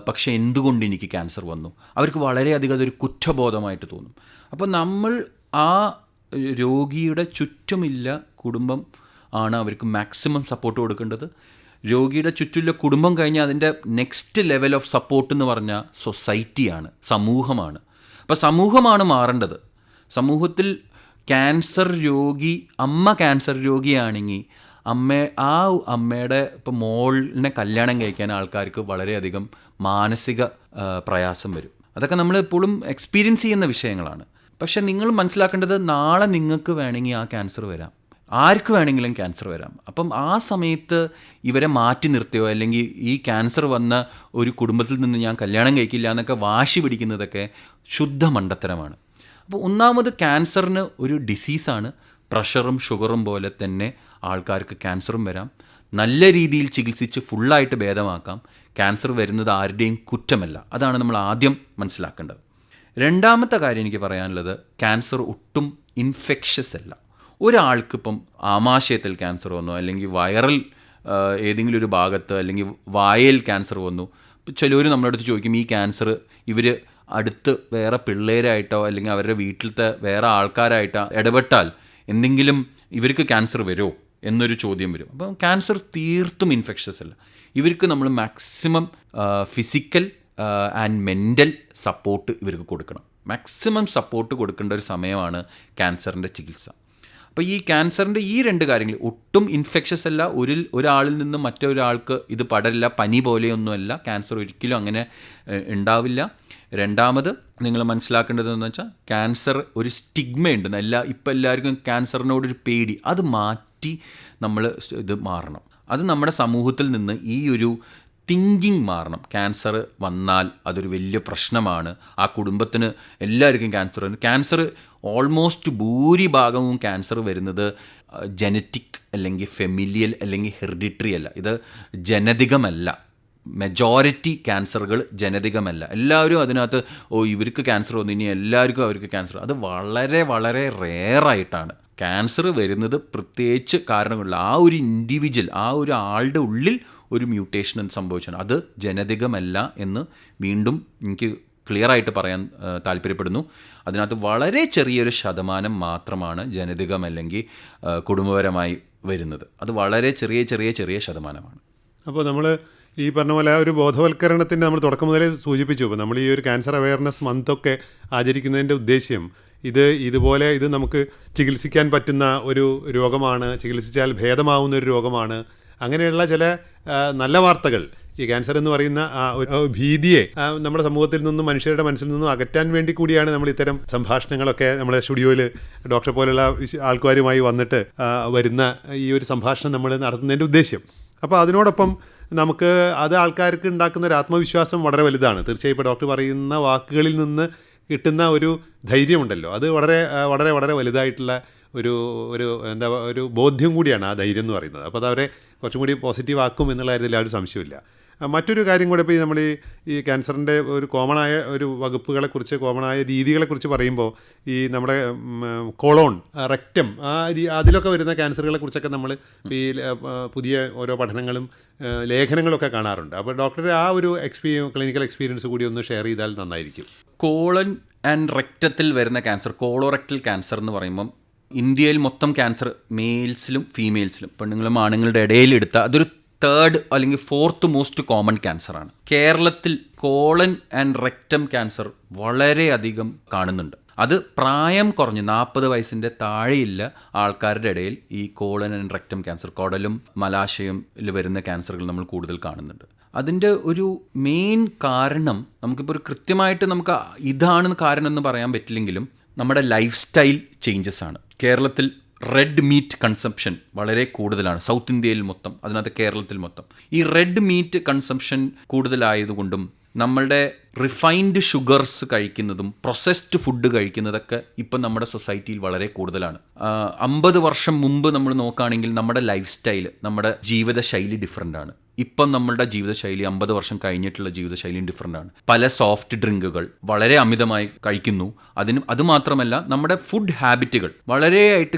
പക്ഷേ എന്തുകൊണ്ട് എനിക്ക് ക്യാൻസർ വന്നു? അവർക്ക് വളരെയധികം അതൊരു കുറ്റബോധമായിട്ട് തോന്നും. അപ്പോൾ നമ്മൾ ആ രോഗിയുടെ ചുറ്റുമില്ല കുടുംബം ആണ് അവർക്ക് മാക്സിമം സപ്പോർട്ട് കൊടുക്കേണ്ടത്. രോഗിയുടെ ചുറ്റുള്ള കുടുംബം കഴിഞ്ഞാൽ അതിൻ്റെ നെക്സ്റ്റ് ലെവൽ ഓഫ് സപ്പോർട്ട് എന്ന് പറഞ്ഞാൽ സൊസൈറ്റിയാണ്, സമൂഹമാണ്. അപ്പോൾ സമൂഹമാണ് മാറേണ്ടത്. സമൂഹത്തിൽ ക്യാൻസർ രോഗി, അമ്മ ക്യാൻസർ രോഗിയാണെങ്കിൽ അമ്മയുടെ ഇപ്പോൾ മോളിനെ കല്യാണം കഴിക്കാൻ ആൾക്കാർക്ക് വളരെയധികം മാനസിക പ്രയാസം വരും. അതൊക്കെ നമ്മൾ എപ്പോഴും എക്സ്പീരിയൻസ് ചെയ്യുന്ന വിഷയങ്ങളാണ്. പക്ഷെ നിങ്ങൾ മനസ്സിലാക്കേണ്ടത്, നാളെ നിങ്ങൾക്ക് വേണമെങ്കിൽ ആ ക്യാൻസർ വരാം, ആർക്ക് വേണമെങ്കിലും ക്യാൻസർ വരാം. അപ്പം ആ സമയത്ത് ഇവരെ മാറ്റി നിർത്തിയോ അല്ലെങ്കിൽ ഈ ക്യാൻസർ വന്ന ഒരു കുടുംബത്തിൽ നിന്ന് ഞാൻ കല്യാണം കഴിക്കില്ല എന്നൊക്കെ വാശി പിടിക്കുന്നതൊക്കെ ശുദ്ധ മണ്ടത്തരമാണ്. അപ്പോൾ ഒന്നാമത് ക്യാൻസറിന് ഒരു ഡിസീസാണ്. പ്രഷറും ഷുഗറും പോലെ തന്നെ ആൾക്കാർക്ക് ക്യാൻസറും വരാം. നല്ല രീതിയിൽ ചികിത്സിച്ച് ഫുള്ളായിട്ട് ഭേദമാക്കാം. ക്യാൻസർ വരുന്നത് ആരുടെയും കുറ്റമല്ല. അതാണ് നമ്മൾ ആദ്യം മനസ്സിലാക്കേണ്ടത്. രണ്ടാമത്തെ കാര്യം എനിക്ക് പറയാനുള്ളത്, ക്യാൻസർ ഒട്ടും ഇൻഫെക്ഷസ് അല്ല. ഒരാൾക്കിപ്പം ആമാശയത്തിൽ ക്യാൻസർ വന്നു, അല്ലെങ്കിൽ വൈറൽ ഏതെങ്കിലും ഒരു ഭാഗത്ത്, അല്ലെങ്കിൽ വായയിൽ ക്യാൻസർ വന്നു. ചിലർ നമ്മളടുത്ത് ചോദിക്കും, ഈ ക്യാൻസർ ഇവർ അടുത്ത് വേറെ പിള്ളേരായിട്ടോ അല്ലെങ്കിൽ അവരുടെ വീട്ടിലത്തെ വേറെ ആൾക്കാരായിട്ടോ ഇടപെട്ടാൽ എന്തെങ്കിലും ഇവർക്ക് ക്യാൻസർ വരുമോ എന്നൊരു ചോദ്യം വരും. അപ്പം ക്യാൻസർ തീർത്തും ഇൻഫെക്ഷസ് അല്ല. ഇവർക്ക് നമ്മൾ maximum physical and mental support ഇവർക്ക് കൊടുക്കണം. മാക്സിമം സപ്പോർട്ട് കൊടുക്കേണ്ട ഒരു സമയമാണ് ക്യാൻസറിൻ്റെ ചികിത്സ. അപ്പോൾ ഈ ക്യാൻസറിൻ്റെ ഈ രണ്ട് കാര്യങ്ങൾ ഒട്ടും ഇൻഫെക്ഷസ് അല്ല. ഒരാളിൽ നിന്ന് മറ്റൊരാൾക്ക് ഇത് പടരില്ല, പനി പോലെയൊന്നുമല്ല. ക്യാൻസർ ഒരിക്കലും അങ്ങനെ ഉണ്ടാവില്ല. രണ്ടാമത് നിങ്ങൾ മനസ്സിലാക്കേണ്ടതെന്ന് വെച്ചാൽ, ക്യാൻസർ ഒരു സ്റ്റിഗ്മയുണ്ട്. ഇപ്പം എല്ലാവർക്കും ക്യാൻസറിനോടൊരു പേടി, അത് മാറ്റി നമ്മൾ ഇത് മാറണം. അത് നമ്മുടെ സമൂഹത്തിൽ നിന്ന് ഈ ഒരു തിങ്കിങ് മാറണം. ക്യാൻസർ വന്നാൽ അതൊരു വലിയ പ്രശ്നമാണ്, ആ കുടുംബത്തിന് എല്ലാവർക്കും ക്യാൻസർ ഉണ്ട്. ക്യാൻസർ ഓൾമോസ്റ്റ് ഭൂരിഭാഗവും ക്യാൻസർ വരുന്നത് ജനറ്റിക് അല്ലെങ്കിൽ ഫെമിലിയൽ അല്ലെങ്കിൽ ഹെറിഡിറ്ററി അല്ല. ഇത് ജനതികമല്ല. മെജോറിറ്റി ക്യാൻസറുകൾ ജനതികമല്ല. എല്ലാവരും അതിനകത്ത് ഇവർക്ക് ക്യാൻസർ വന്നു, ഇനി എല്ലാവർക്കും അവർക്ക് ക്യാൻസർ, അത് വളരെ വളരെ റെയറായിട്ടാണ്. ക്യാൻസർ വരുന്നത് പ്രത്യേകിച്ച് കാരണങ്ങളില്ല. ആ ഒരു ഇൻഡിവിജ്വൽ, ആ ഒരു ആളുടെ ഉള്ളിൽ ഒരു മ്യൂട്ടേഷൻ സംഭവിച്ചാണ്. അത് ജനതികമല്ല എന്ന് വീണ്ടും എനിക്ക് ക്ലിയറായിട്ട് പറയാൻ താല്പര്യപ്പെടുന്നു. അതിനകത്ത് വളരെ ചെറിയൊരു ശതമാനം മാത്രമാണ് ജനതികമല്ലെങ്കിൽ കുടുംബപരമായി വരുന്നത്. അത് വളരെ ചെറിയ ചെറിയ ചെറിയ ശതമാനമാണ്. അപ്പോൾ നമ്മൾ ഈ പറഞ്ഞ പോലെ ഒരു ബോധവൽക്കരണത്തിൻ്റെ നമ്മൾ തുടക്കം മുതലേ സൂചിപ്പിച്ചു. ഇപ്പോൾ നമ്മൾ ഈ ഒരു ക്യാൻസർ അവയർനെസ് മന്തൊക്കെ ആചരിക്കുന്നതിൻ്റെ ഉദ്ദേശ്യം ഇത് നമുക്ക് ചികിത്സിക്കാൻ പറ്റുന്ന ഒരു രോഗമാണ്, ചികിത്സിച്ചാൽ ഭേദമാവുന്ന ഒരു രോഗമാണ്. അങ്ങനെയുള്ള ചില നല്ല വാർത്തകൾ, ഈ ക്യാൻസർ എന്ന് പറയുന്ന ഒരു ഭീതിയെ നമ്മുടെ സമൂഹത്തിൽ നിന്നും മനുഷ്യരുടെ മനസ്സിൽ നിന്നും അകറ്റാൻ വേണ്ടി കൂടിയാണ് നമ്മൾ ഇത്തരം സംഭാഷണങ്ങളൊക്കെ നമ്മുടെ സ്റ്റുഡിയോയിൽ ഡോക്ടറെ പോലുള്ള ആൾക്കാരുമായി വന്നിട്ട് വരുന്ന ഈ ഒരു സംഭാഷണം നമ്മൾ നടത്തുന്നതിൻ്റെ ഉദ്ദേശ്യം. അപ്പോൾ അതിനോടൊപ്പം നമുക്ക് അത് ആൾക്കാർക്ക് ഉണ്ടാക്കുന്ന ഒരു ആത്മവിശ്വാസം വളരെ വലുതാണ്. തീർച്ചയായും ഇപ്പോൾ ഡോക്ടർ പറയുന്ന വാക്കുകളിൽ നിന്ന് കിട്ടുന്ന ഒരു ധൈര്യമുണ്ടല്ലോ, അത് വളരെ വളരെ വളരെ വലുതായിട്ടുള്ള ഒരു ബോധ്യം കൂടിയാണ് ആ ധൈര്യം എന്ന് പറയുന്നത്. അപ്പോൾ അത് അവരെ കുറച്ചും കൂടി പോസിറ്റീവ് ആക്കും എന്നുള്ള കാര്യത്തിൽ ആ ഒരു സംശയമില്ല. മറ്റൊരു കാര്യം കൂടെ, ഇപ്പോൾ നമ്മൾ ഈ ക്യാൻസറിൻ്റെ ഒരു കോമണായ ഒരു വകുപ്പുകളെക്കുറിച്ച്, കോമണായ രീതികളെക്കുറിച്ച് പറയുമ്പോൾ, ഈ നമ്മുടെ കോളോൺ, റെക്റ്റം, അതിലൊക്കെ വരുന്ന ക്യാൻസറുകളെ കുറിച്ചൊക്കെ നമ്മൾ ഈ പുതിയ ഓരോ പഠനങ്ങളും ലേഖനങ്ങളൊക്കെ കാണാറുണ്ട്. അപ്പോൾ ഡോക്ടറുടെ ആ ഒരു ക്ലിനിക്കൽ എക്സ്പീരിയൻസ് കൂടി ഒന്ന് ഷെയർ ചെയ്താൽ നന്നായിരിക്കും. കോളൻ ആൻഡ് റെക്റ്റത്തിൽ വരുന്ന ക്യാൻസർ, കോളോറെക്ടൽ ക്യാൻസർ എന്ന് പറയുമ്പം ഇന്ത്യയിൽ മൊത്തം ക്യാൻസർ മെയിൽസിലും ഫീമെയിൽസിലും, പെണ്ണുങ്ങളും ആണുങ്ങളുടെ ഇടയിലെടുത്ത അതൊരു 3rd അല്ലെങ്കിൽ 4th മോസ്റ്റ് കോമൺ ക്യാൻസറാണ്. കേരളത്തിൽ കോളൻ ആൻഡ് റെക്റ്റം ക്യാൻസർ വളരെയധികം കാണുന്നുണ്ട്. അത് പ്രായം കുറഞ്ഞ് 40 വയസ്സിൻ്റെ താഴെയില്ല ആൾക്കാരുടെ ഇടയിൽ ഈ കോളൻ ആൻഡ് റെക്റ്റം ക്യാൻസർ, കുടലും മലാശയും വരുന്ന ക്യാൻസറുകൾ നമ്മൾ കൂടുതൽ കാണുന്നുണ്ട്. അതിൻ്റെ ഒരു മെയിൻ കാരണം നമുക്കിപ്പോൾ ഒരു കൃത്യമായിട്ട് നമുക്ക് ഇതാണ് കാരണം എന്ന് പറയാൻ പറ്റില്ലെങ്കിലും നമ്മുടെ ലൈഫ് സ്റ്റൈൽ ചേഞ്ചസ് ആണ്. കേരളത്തിൽ റെഡ് മീറ്റ് കൺസംപ്ഷൻ വളരെ കൂടുതലാണ്, സൗത്ത് ഇന്ത്യയിൽ മൊത്തം, അതിനകത്ത് കേരളത്തിൽ മൊത്തം. ഈ റെഡ് മീറ്റ് കൺസംപ്ഷൻ കൂടുതലായതുകൊണ്ടും നമ്മളുടെ റിഫൈൻഡ് ഷുഗർസ് കഴിക്കുന്നതും പ്രോസസ്ഡ് ഫുഡ് കഴിക്കുന്നതൊക്കെ ഇപ്പം നമ്മുടെ സൊസൈറ്റിയിൽ വളരെ കൂടുതലാണ്. 50 വർഷം മുമ്പ് നമ്മൾ നോക്കുകയാണെങ്കിൽ നമ്മുടെ ലൈഫ് സ്റ്റൈൽ, നമ്മുടെ ജീവിതശൈലി ഡിഫറെൻ്റ് ആണ്. ഇപ്പം നമ്മളുടെ ജീവിതശൈലി 50 വർഷം കഴിഞ്ഞിട്ടുള്ള ജീവിതശൈലിയും ഡിഫറൻ്റ് ആണ്. പല സോഫ്റ്റ് ഡ്രിങ്കുകൾ വളരെ അമിതമായി കഴിക്കുന്നു. അതുമാത്രമല്ല നമ്മുടെ ഫുഡ് ഹാബിറ്റുകൾ വളരെയായിട്ട്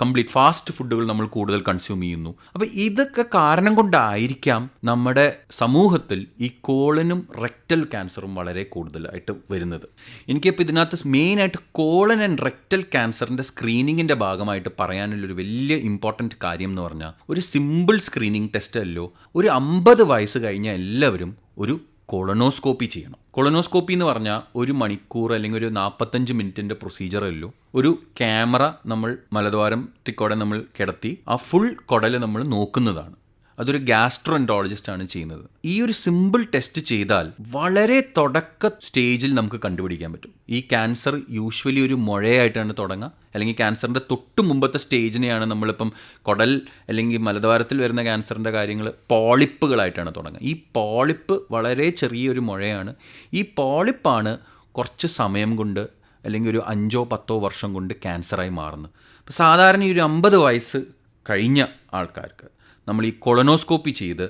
കംപ്ലീറ്റ് ഫാസ്റ്റ് ഫുഡുകൾ നമ്മൾ കൂടുതൽ കൺസ്യൂം ചെയ്യുന്നു. അപ്പോൾ ഇതൊക്കെ കാരണം കൊണ്ടായിരിക്കാം നമ്മുടെ സമൂഹത്തിൽ ഈ കോളനും റെക്ടൽ ക്യാൻസറും വളരെ കൂടുതലായിട്ട് വരുന്നത്. എനിക്കിപ്പോൾ ഇതിനകത്ത് മെയിനായിട്ട് കോളൻ ആൻഡ് റെക്ടൽ ക്യാൻസറിൻ്റെ സ്ക്രീനിങ്ങിൻ്റെ ഭാഗമായിട്ട് പറയാനുള്ളൊരു വലിയ ഇമ്പോർട്ടൻറ്റ് കാര്യം എന്ന് പറഞ്ഞാൽ ഒരു സിമ്പിൾ സ്ക്രീനിങ് ടെസ്റ്റ് അല്ലോ. ഒരു 50 വയസ്സ് കഴിഞ്ഞ എല്ലാവരും ഒരു കൊളനോസ്കോപ്പി ചെയ്യണം. കൊളനോസ്കോപ്പി എന്ന് പറഞ്ഞാൽ 1 മണിക്കൂർ അല്ലെങ്കിൽ ഒരു 45 മിനിറ്റിൻ്റെ പ്രൊസീജിയറല്ലോ. ഒരു ക്യാമറ നമ്മൾ മലദ്വാരത്തിൽക്കൂടെ നമ്മൾ കിടത്തി ആ ഫുൾ കുടൽ നമ്മൾ നോക്കുന്നതാണ്. അതൊരു ഗ്യാസ്ട്രോഎൻട്രോളജിസ്റ്റാണ് ചെയ്യുന്നത്. ഈ ഒരു സിമ്പിൾ ടെസ്റ്റ് ചെയ്താൽ വളരെ തുടക്ക സ്റ്റേജിൽ നമുക്ക് കണ്ടുപിടിക്കാൻ പറ്റും. ഈ ക്യാൻസർ യൂഷ്വലി ഒരു മുഴയായിട്ടാണ് തുടങ്ങുക, അല്ലെങ്കിൽ ക്യാൻസറിൻ്റെ തൊട്ട് മുമ്പത്തെ സ്റ്റേജിനെയാണ് നമ്മളിപ്പം കുടൽ അല്ലെങ്കിൽ മലദ്വാരത്തിൽ വരുന്ന ക്യാൻസറിൻ്റെ കാര്യങ്ങൾ പോളിപ്പുകളായിട്ടാണ് തുടങ്ങുക. ഈ പോളിപ്പ് വളരെ ചെറിയൊരു മുഴയാണ്. ഈ പോളിപ്പാണ് കുറച്ച് സമയം കൊണ്ട് അല്ലെങ്കിൽ ഒരു 5-10 വർഷം കൊണ്ട് ക്യാൻസറായി മാറുന്നത്. അപ്പോൾ സാധാരണ ഈ ഒരു 50 വയസ്സ് കഴിഞ്ഞ ആൾക്കാർക്ക് നമ്മൾ ഈ കൊളനോസ്കോപ്പി ചെയ്ത്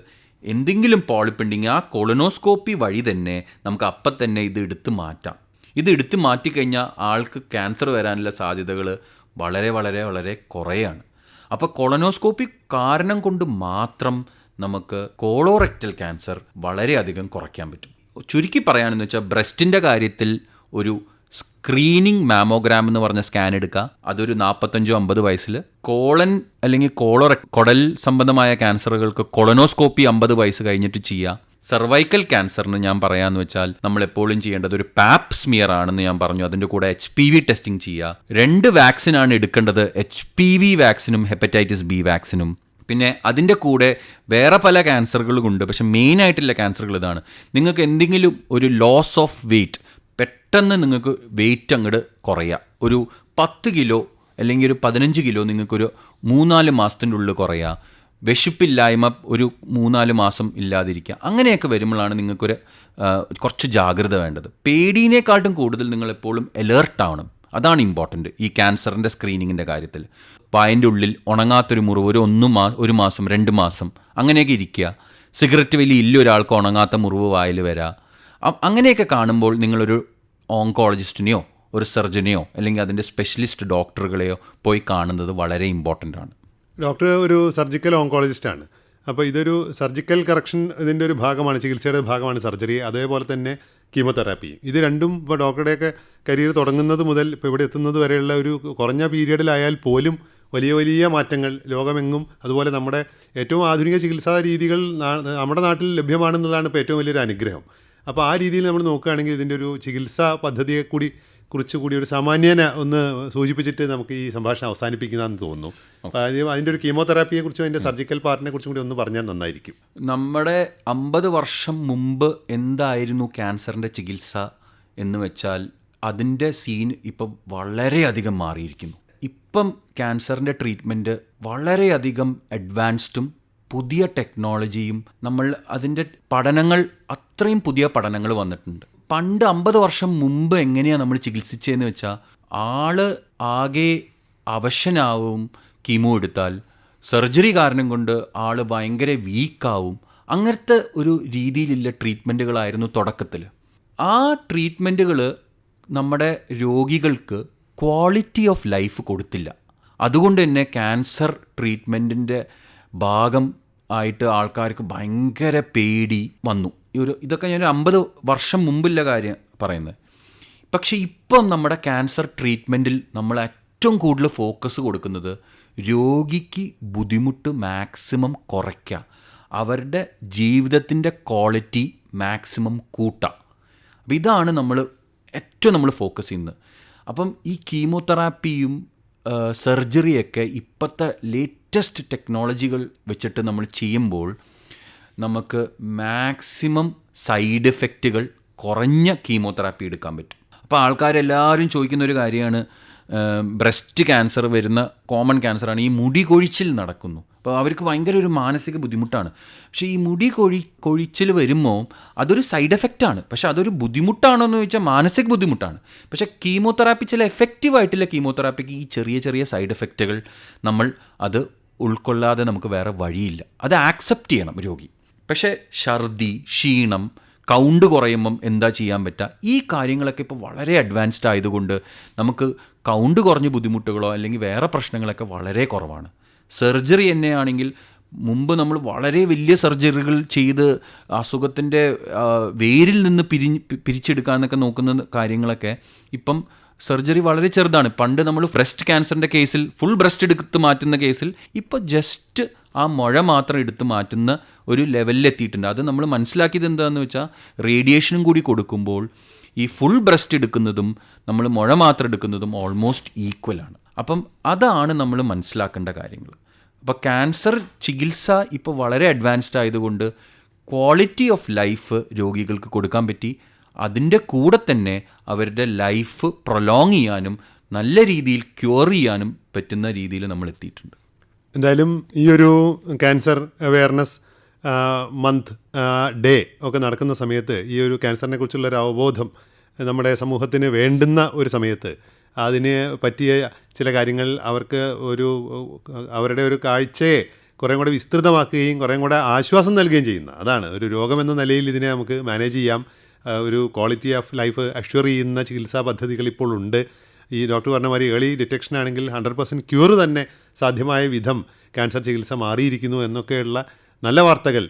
എന്തെങ്കിലും പോളിപ്പുണ്ടെങ്കിൽ ആ കൊളനോസ്കോപ്പി വഴി തന്നെ നമുക്ക് അപ്പം തന്നെ ഇത് എടുത്ത് മാറ്റാം. ഇത് എടുത്ത് മാറ്റിക്കഴിഞ്ഞാൽ ആൾക്ക് ക്യാൻസർ വരാനുള്ള സാധ്യതകൾ വളരെ വളരെ വളരെ കുറയാണ്. അപ്പോൾ കൊളനോസ്കോപ്പി കാരണം കൊണ്ട് മാത്രം നമുക്ക് കോളോറെക്ടൽ ക്യാൻസർ വളരെയധികം കുറയ്ക്കാൻ പറ്റും. ചുരുക്കി പറയുകയാണെന്ന് വെച്ചാൽ ബ്രസ്റ്റിൻ്റെ കാര്യത്തിൽ ഒരു സ്ക്രീനിങ് മാമോഗ്രാം എന്ന് പറഞ്ഞ സ്കാൻ എടുക്കുക. അതൊരു 45-50 വയസ്സിൽ. കോളൻ അല്ലെങ്കിൽ കുടൽ സംബന്ധമായ ക്യാൻസറുകൾക്ക് കൊളനോസ്കോപ്പി 50 വയസ്സ് കഴിഞ്ഞിട്ട് ചെയ്യുക. സർവൈക്കൽ ക്യാൻസറിന് ഞാൻ പറയാമെന്ന് വെച്ചാൽ നമ്മൾ എപ്പോഴും ചെയ്യേണ്ടത് ഒരു പാപ്പ് സ്മിയർ ആണെന്ന് ഞാൻ പറഞ്ഞു. അതിൻ്റെ കൂടെ HPV ടെസ്റ്റിംഗ് ചെയ്യുക. 2 വാക്സിനാണ് എടുക്കേണ്ടത്, HPV വാക്സിനും ഹെപ്പറ്റൈറ്റിസ് ബി വാക്സിനും. പിന്നെ അതിൻ്റെ കൂടെ വേറെ പല ക്യാൻസറുകളുമുണ്ട്, പക്ഷെ മെയിനായിട്ടുള്ള ക്യാൻസറുകൾ ഇതാണ്. നിങ്ങൾക്ക് എന്തെങ്കിലും ഒരു ലോസ് ഓഫ് വെയ്റ്റ്, പെട്ടെന്ന് നിങ്ങൾക്ക് വെയിറ്റ് അങ്ങോട്ട് കുറയുക, ഒരു 10 കിലോ അല്ലെങ്കിൽ ഒരു 15 കിലോ നിങ്ങൾക്കൊരു 3-4 മാസത്തിൻ്റെ ഉള്ളിൽ കുറയുക, വിശപ്പില്ലായ്മ ഒരു 3-4 മാസം ഇല്ലാതിരിക്കുക, അങ്ങനെയൊക്കെ വരുമ്പോഴാണ് നിങ്ങൾക്കൊരു കുറച്ച് ജാഗ്രത വേണ്ടത്. പേടിയേക്കാളും കൂടുതൽ നിങ്ങളെപ്പോഴും അലേർട്ടാവണം. അതാണ് ഇമ്പോർട്ടൻറ്റ് ഈ ക്യാൻസറിൻ്റെ സ്ക്രീനിങ്ങിൻ്റെ കാര്യത്തിൽ. വായൻ്റെ ഉള്ളിൽ ഉണങ്ങാത്തൊരു മുറിവ് ഒരു 1 മാസം 2 മാസം അങ്ങനെയൊക്കെ ഇരിക്കുക. സിഗരറ്റ് വലി ഇല്ല ഒരാൾക്ക് ഉണങ്ങാത്ത മുറിവ് വായിൽ വരിക. അങ്ങനെയൊക്കെ കാണുമ്പോൾ നിങ്ങളൊരു ഓങ്കോളജിസ്റ്റിനെയോ ഒരു സർജനെയോ അല്ലെങ്കിൽ അതിൻ്റെ സ്പെഷ്യലിസ്റ്റ് ഡോക്ടറുകളെയോ പോയി കാണുന്നത് വളരെ ഇമ്പോർട്ടൻ്റ് ആണ്. ഡോക്ടർ ഒരു സർജിക്കൽ ഓങ്കോളജിസ്റ്റാണ്. അപ്പോൾ ഇതൊരു സർജിക്കൽ കറക്ഷൻ ഇതിൻ്റെ ഒരു ഭാഗമാണ്, ചികിത്സയുടെ ഭാഗമാണ് സർജറി, അതേപോലെ തന്നെ കീമോതെറാപ്പി. ഇത് രണ്ടും ഇപ്പോൾ ഡോക്ടറുടെയൊക്കെ കരിയർ തുടങ്ങുന്നത് മുതൽ ഇപ്പോൾ ഇവിടെ എത്തുന്നത് വരെയുള്ള ഒരു കുറഞ്ഞ പീരീഡിലായാൽ പോലും വലിയ വലിയ മാറ്റങ്ങൾ ലോകമെങ്ങും, അതുപോലെ നമ്മുടെ ഏറ്റവും ആധുനിക ചികിത്സാ രീതികൾ നമ്മുടെ നാട്ടിൽ ലഭ്യമാണെന്നുള്ളതാണ് ഇപ്പോൾ ഏറ്റവും വലിയൊരു അനുഗ്രഹം. അപ്പോൾ ആ രീതിയിൽ നമ്മൾ നോക്കുകയാണെങ്കിൽ ഇതിൻ്റെ ഒരു ചികിത്സാ പദ്ധതിയെ കുറിച്ചുകൂടി ഒരു സാമാന്യന ഒന്ന് സൂചിപ്പിച്ചിട്ട് നമുക്ക് ഈ സംഭാഷണം അവസാനിപ്പിക്കുന്നതെന്ന് തോന്നുന്നു. അപ്പോൾ അതിൻ്റെ ഒരു കീമോതെറാപ്പിയെക്കുറിച്ചും അതിൻ്റെ സർജിക്കൽ പാർട്ടിനെ കുറിച്ചും കൂടി ഒന്ന് പറഞ്ഞാൽ നന്നായിരിക്കും. നമ്മുടെ 50 വർഷം മുമ്പ് എന്തായിരുന്നു ക്യാൻസറിൻ്റെ ചികിത്സ എന്ന് വെച്ചാൽ അതിൻ്റെ സീൻ ഇപ്പം വളരെയധികം മാറിയിരിക്കുന്നു. ഇപ്പം ക്യാൻസറിൻ്റെ ട്രീറ്റ്മെൻറ്റ് വളരെയധികം അഡ്വാൻസ്ഡും പുതിയ ടെക്നോളജിയും നമ്മൾ അതിൻ്റെ പഠനങ്ങൾ അത്രയും പുതിയ പഠനങ്ങൾ വന്നിട്ടുണ്ട്. പണ്ട് 50 വർഷം മുമ്പ് എങ്ങനെയാണ് നമ്മൾ ചികിത്സിച്ചതെന്ന് വെച്ചാൽ ആള് ആകെ അവശനാവും, കീമോ എടുത്താൽ സർജറി കാരണം കൊണ്ട് ആൾ ഭയങ്കര വീക്കാവും. അങ്ങനത്തെ ഒരു രീതിയിലുള്ള ട്രീറ്റ്മെൻറ്റുകളായിരുന്നു തുടക്കത്തിൽ. ആ ട്രീറ്റ്മെൻറ്റുകൾ നമ്മുടെ രോഗികൾക്ക് ക്വാളിറ്റി ഓഫ് ലൈഫ് കൊടുത്തില്ല. അതുകൊണ്ട് തന്നെ ക്യാൻസർ ട്രീറ്റ്മെൻറ്റിൻ്റെ ഭാഗം ആയിട്ട് ആൾക്കാർക്ക് ഭയങ്കര പേടി വന്നു. ഇതൊക്കെ ഞാൻ 50 വർഷം മുമ്പുള്ള കാര്യം പറയുന്നത്. പക്ഷേ ഇപ്പം നമ്മുടെ ക്യാൻസർ ട്രീറ്റ്മെൻറ്റിൽ നമ്മൾ ഏറ്റവും കൂടുതൽ ഫോക്കസ് കൊടുക്കുന്നത് രോഗിക്ക് ബുദ്ധിമുട്ട് മാക്സിമം കുറയ്ക്കുക, അവരുടെ ജീവിതത്തിൻ്റെ ക്വാളിറ്റി മാക്സിമം കൂട്ടുക. അപ്പോൾ ഇതാണ് നമ്മൾ ഫോക്കസ് ചെയ്യുന്നത്. അപ്പം ഈ കീമോതെറാപ്പിയും സർജറിയൊക്കെ ഇപ്പോഴത്തെ ലേറ്റസ്റ്റ് ടെക്നോളജികൾ വെച്ചിട്ട് നമ്മൾ ചെയ്യുമ്പോൾ നമുക്ക് മാക്സിമം സൈഡ് എഫക്റ്റുകൾ കുറഞ്ഞ കീമോതെറാപ്പി എടുക്കാൻ പറ്റും. അപ്പോൾ ആൾക്കാരെല്ലാവരും ചോദിക്കുന്നൊരു കാര്യമാണ്, ബ്രസ്റ്റ് ക്യാൻസർ വരുന്ന കോമൺ ക്യാൻസറാണ്, ഈ മുടി കൊഴിച്ചിൽ നടക്കുന്നു. അപ്പോൾ അവർക്ക് ഭയങ്കര ഒരു മാനസിക ബുദ്ധിമുട്ടാണ്. പക്ഷേ ഈ മുടി കൊഴിച്ചിൽ വരുമ്പോൾ അതൊരു സൈഡ് എഫക്റ്റാണ്. പക്ഷേ അതൊരു ബുദ്ധിമുട്ടാണോ എന്ന് ചോദിച്ചാൽ മാനസിക ബുദ്ധിമുട്ടാണ്. പക്ഷേ കീമോതെറാപ്പി ചില എഫക്റ്റീവായിട്ടുള്ള കീമോതെറാപ്പിക്ക് ഈ ചെറിയ ചെറിയ സൈഡ് എഫക്റ്റുകൾ നമ്മൾ അത് ഉൾക്കൊള്ളാതെ നമുക്ക് വേറെ വഴിയില്ല. അത് ആക്സെപ്റ്റ് ചെയ്യണം രോഗി. പക്ഷേ ഛർദി, ക്ഷീണം, കൗണ്ട് കുറയുമ്പം എന്താ ചെയ്യാൻ പറ്റുക, ഈ കാര്യങ്ങളൊക്കെ ഇപ്പോൾ വളരെ അഡ്വാൻസ്ഡ് ആയതുകൊണ്ട് നമുക്ക് കൗണ്ട് കുറഞ്ഞ ബുദ്ധിമുട്ടുകളോ അല്ലെങ്കിൽ വേറെ പ്രശ്നങ്ങളൊക്കെ വളരെ കുറവാണ്. സർജറി തന്നെയാണെങ്കിൽ മുമ്പ് നമ്മൾ വളരെ വലിയ സർജറികൾ ചെയ്ത് അസുഖത്തിൻ്റെ വേരിൽ നിന്ന് പിരിച്ചെടുക്കാമെന്നൊക്കെ നോക്കുന്ന കാര്യങ്ങളൊക്കെ ഇപ്പം സർജറി വളരെ ചെറുതാണ്. പണ്ട് നമ്മൾ ബ്രസ്റ്റ് ക്യാൻസറിൻ്റെ കേസിൽ ഫുൾ ബ്രസ്റ്റ് എടുത്ത് മാറ്റുന്ന കേസിൽ ഇപ്പോൾ ജസ്റ്റ് ആ മുഴ മാത്രം എടുത്ത് മാറ്റുന്ന ഒരു ലെവലിലെത്തിയിട്ടുണ്ട്. അത് നമ്മൾ മനസ്സിലാക്കിയത് എന്താണെന്ന് വെച്ചാൽ റേഡിയേഷനും കൂടി കൊടുക്കുമ്പോൾ ഈ ഫുൾ ബ്രസ്റ്റ് എടുക്കുന്നതും നമ്മൾ മുഴ മാത്രം എടുക്കുന്നതും ഓൾമോസ്റ്റ് ഈക്വലാണ്. അപ്പം അതാണ് നമ്മൾ മനസ്സിലാക്കേണ്ട കാര്യങ്ങൾ. അപ്പോൾ ക്യാൻസർ ചികിത്സ ഇപ്പോൾ വളരെ അഡ്വാൻസ്ഡ് ആയതുകൊണ്ട് ക്വാളിറ്റി ഓഫ് ലൈഫ് രോഗികൾക്ക് കൊടുക്കാൻ പറ്റി. അതിൻ്റെ കൂടെ തന്നെ അവരുടെ ലൈഫ് പ്രൊലോങ് ചെയ്യാനും നല്ല രീതിയിൽ ക്യൂർ ചെയ്യാനും പറ്റുന്ന രീതിയിൽ നമ്മൾ എത്തിയിട്ടുണ്ട്. എന്തായാലും ഈ ഒരു ക്യാൻസർ അവെയർനെസ് മന്ത് ഡേ ഒക്കെ നടക്കുന്ന സമയത്ത് ഈ ഒരു ക്യാൻസറിനെ കുറിച്ചുള്ളൊരു അവബോധം നമ്മുടെ സമൂഹത്തിന് വേണ്ടുന്ന ഒരു സമയത്ത് അതിന് പറ്റിയ ചില കാര്യങ്ങൾ അവർക്ക് അവരുടെ ഒരു കാഴ്ചയെ കുറേ കൂടെ വിസ്തൃതമാക്കുകയും കുറേ കൂടെ ആശ്വാസം നൽകുകയും ചെയ്യുന്ന, അതാണ് ഒരു രോഗമെന്ന നിലയിൽ ഇതിനെ നമുക്ക് മാനേജ് ചെയ്യാം. ഒരു ക്വാളിറ്റി ഓഫ് ലൈഫ് അഷ്വർ ചെയ്യുന്ന ചികിത്സാ പദ്ധതികൾ ഇപ്പോൾ ഉണ്ട്. ഈ ഡോക്ടർ പറഞ്ഞ മാതിരി ഏർലി ഡിറ്റക്ഷൻ ആണെങ്കിൽ 100% ക്യൂർ തന്നെ സാധ്യമായ വിധം ക്യാൻസർ ചികിത്സ മാറിയിരിക്കുന്നു എന്നൊക്കെയുള്ള നല്ല വാർത്തകൾ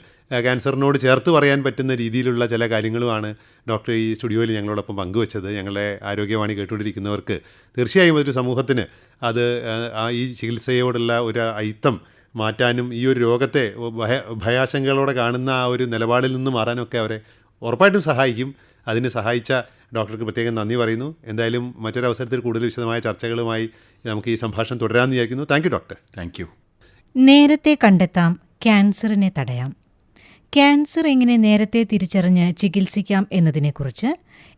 ക്യാൻസറിനോട് ചേർത്ത് പറയാൻ പറ്റുന്ന രീതിയിലുള്ള ചില കാര്യങ്ങളുമാണ് ഡോക്ടർ ഈ സ്റ്റുഡിയോയിൽ ഞങ്ങളോടൊപ്പം പങ്കുവച്ചത്. ഞങ്ങളുടെ ആരോഗ്യവാണി കേട്ടുകൊണ്ടിരിക്കുന്നവർക്ക് തീർച്ചയായും ഒരു സമൂഹത്തിന് അത് ഈ ചികിത്സയോടുള്ള ഒരു അയിത്തം മാറ്റാനും ഈ ഒരു രോഗത്തെ ഭയാശങ്കകളോടെ കാണുന്ന ആ ഒരു നിലപാടിൽ നിന്ന് മാറാനൊക്കെ അവരെ ഉറപ്പായിട്ടും സഹായിക്കും. അതിന് സഹായിച്ച ഡോക്ടർക്ക് പ്രത്യേകം നന്ദി പറയുന്നു. എന്തായാലും മറ്റൊരവസരത്തിൽ കൂടുതൽ വിശദമായ ചർച്ചകളുമായി നമുക്ക് ഈ സംഭാഷണം തുടരാമെന്ന് വിചാരിക്കുന്നു. Thank you doctor. Thank you. നേരത്തെ കണ്ടെത്താം, ക്യാൻസറിനെ തടയാം. ക്യാൻസർ എങ്ങനെ നേരത്തെ തിരിച്ചറിഞ്ഞ് ചികിത്സിക്കാം എന്നതിനെക്കുറിച്ച്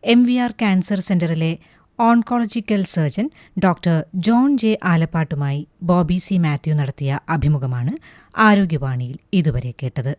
MVR ക്യാൻസർ സെന്ററിലെ oncological surgeon doctor John J ആലപ്പാട്ടുമായി ബോബി സി മാത്യു നടത്തിയ അഭിമുഖമാണ് ആരോഗ്യവാണിയിൽ ഇതുവരെ കേട്ടത്.